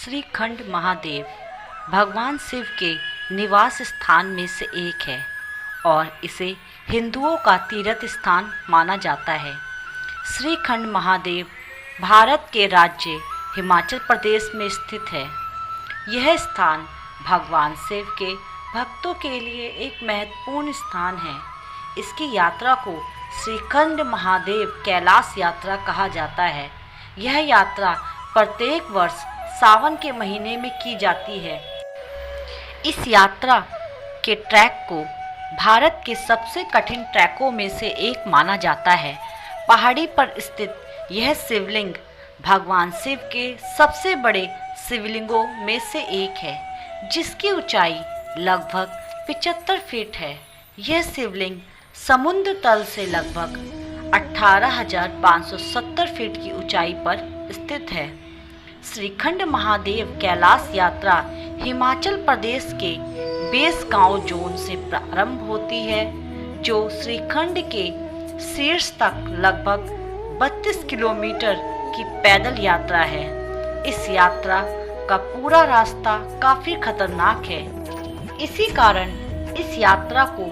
श्रीखंड महादेव भगवान शिव के निवास स्थान में से एक है और इसे हिंदुओं का तीर्थ स्थान माना जाता है। श्रीखंड महादेव भारत के राज्य हिमाचल प्रदेश में स्थित है। यह स्थान भगवान शिव के भक्तों के लिए एक महत्वपूर्ण स्थान है। इसकी यात्रा को श्रीखंड महादेव कैलाश यात्रा कहा जाता है। यह यात्रा प्रत्येक वर्ष सावन के महीने में की जाती है। इस यात्रा के ट्रैक को भारत के सबसे कठिन ट्रैकों में से एक माना जाता है। पहाड़ी पर स्थित यह शिवलिंग भगवान शिव के सबसे बड़े शिवलिंगों में से एक है, जिसकी ऊंचाई लगभग 75 फीट है। यह शिवलिंग समुद्र तल से लगभग 18,570 फीट की ऊंचाई पर स्थित है। श्रीखंड महादेव कैलाश यात्रा हिमाचल प्रदेश के बेस गांव जोन से प्रारंभ होती है, जो श्रीखंड के शीर्ष तक लगभग 32 किलोमीटर की पैदल यात्रा है। इस यात्रा का पूरा रास्ता काफी खतरनाक है। इसी कारण इस यात्रा को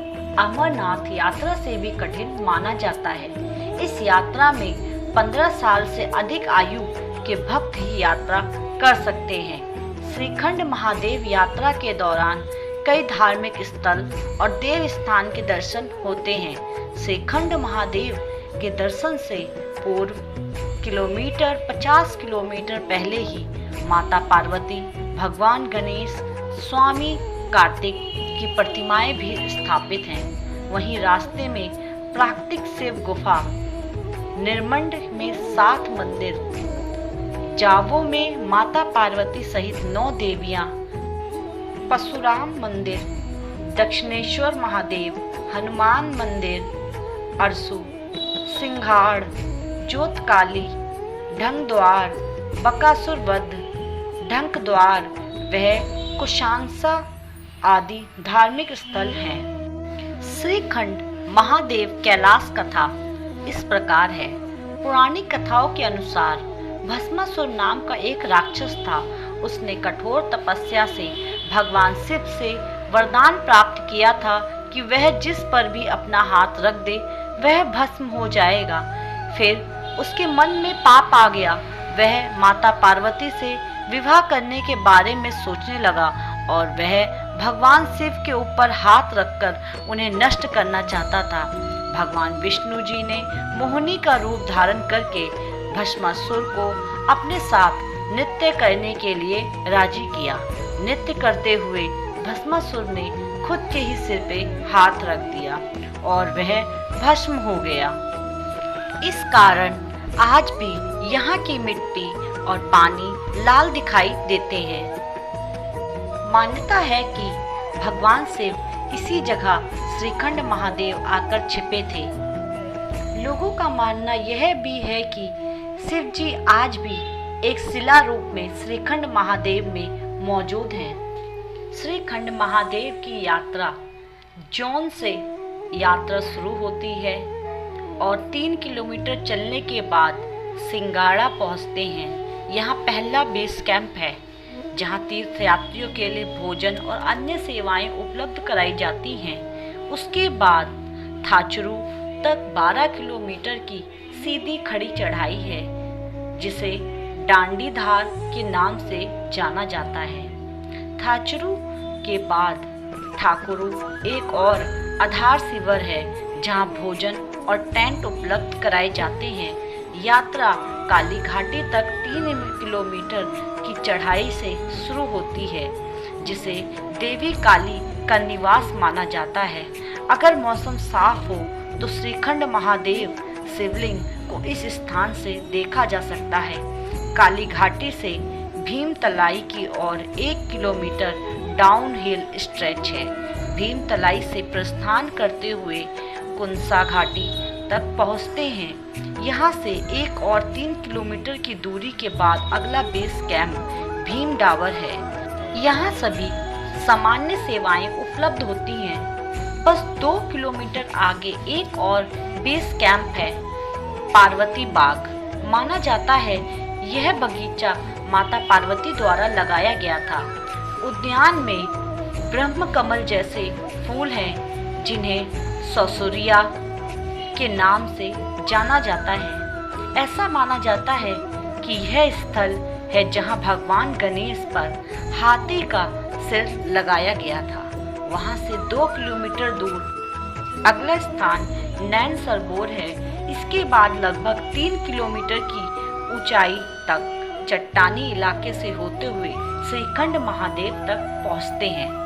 अमरनाथ यात्रा से भी कठिन माना जाता है। इस यात्रा में 15 साल से अधिक आयु के भक्त ही यात्रा कर सकते हैं। श्रीखंड महादेव यात्रा के दौरान कई धार्मिक स्थल और देव स्थान के दर्शन होते हैं। श्रीखंड महादेव के दर्शन से पूर्व 50 किलोमीटर पहले ही माता पार्वती, भगवान गणेश, स्वामी कार्तिक की प्रतिमाएं भी स्थापित हैं। वहीं रास्ते में प्राकृतिक शिव गुफा, निर्मंड में 7 मंदिर, जावो में माता पार्वती सहित 9 देवियां, परशुराम मंदिर, दक्षिणेश्वर महादेव, हनुमान मंदिर, अरसू, सिंघाड़, जोतकाली, ढंग द्वार, बकासुर वध, ढंक द्वार वह कुशांसा आदि धार्मिक स्थल हैं। श्रीखंड महादेव कैलाश कथा इस प्रकार है। पौराणिक कथाओं के अनुसार भस्मासुर नाम का एक राक्षस था। उसने कठोर तपस्या से भगवान शिव से वरदान प्राप्त किया था कि वह जिस पर भी अपना हाथ रख दे वह भस्म हो जाएगा। फिर उसके मन में पाप आ गया। वह माता पार्वती से विवाह करने के बारे में सोचने लगा और वह भगवान शिव के ऊपर हाथ रखकर उन्हें नष्ट करना चाहता था। भगवान विष्णु जी ने मोहिनी का रूप धारण करके भस्मासुर को अपने साथ नृत्य करने के लिए राजी किया। नृत्य करते हुए भस्मासुर ने खुद के ही सिर पे हाथ रख दिया और वह भस्म हो गया। इस कारण आज भी यहाँ की मिट्टी और पानी लाल दिखाई देते हैं। मान्यता है कि भगवान शिव इसी जगह श्रीखंड महादेव आकर छिपे थे। लोगों का मानना यह भी है कि शिव जी आज भी एक शिला रूप में श्रीखंड महादेव में मौजूद हैं। श्रीखंड महादेव की यात्रा जौन से यात्रा शुरू होती है और 3 किलोमीटर चलने के बाद सिंगाड़ा पहुंचते हैं। यहाँ पहला बेस कैंप है, जहाँ तीर्थयात्रियों के लिए भोजन और अन्य सेवाएं उपलब्ध कराई जाती हैं। उसके बाद थाचरू तक 12 किलोमीटर की सीधी खड़ी चढ़ाई है, जिसे डांडीधार के नाम से जाना जाता है। थाचरू के बाद ठाकुरू एक और आधार शिविर है, जहां भोजन और टेंट उपलब्ध कराए जाते हैं। यात्रा काली घाटी तक 3 किलोमीटर की चढ़ाई से शुरू होती है, जिसे देवी काली का निवास माना जाता है। अगर मौसम साफ हो तो श्रीखंड महादेव शिवलिंग को इस स्थान से देखा जा सकता है। काली घाटी से भीमतलाई की ओर 1 किलोमीटर डाउन हिल स्ट्रेच है। भीमतलाई से प्रस्थान करते हुए कुंसा घाटी तक पहुंचते हैं। यहां से 1 और 3 किलोमीटर की दूरी के बाद अगला बेस कैंप भीम डावर है। यहां सभी सामान्य सेवाएं उपलब्ध होती हैं। बस 2 किलोमीटर आगे एक और बेस कैंप है, पार्वती बाग। माना जाता है यह बगीचा माता पार्वती द्वारा लगाया गया था। उद्यान में ब्रह्म कमल जैसे फूल हैं जिन्हें सौसूरिया के नाम से जाना जाता है। ऐसा माना जाता है कि यह स्थल है जहां भगवान गणेश पर हाथी का सिर लगाया गया था। वहां से 2 किलोमीटर दूर अगला स्थान नैन सरोवर है। इसके बाद लगभग 3 किलोमीटर की ऊंचाई तक चट्टानी इलाके से होते हुए श्रीखंड महादेव तक पहुंचते हैं।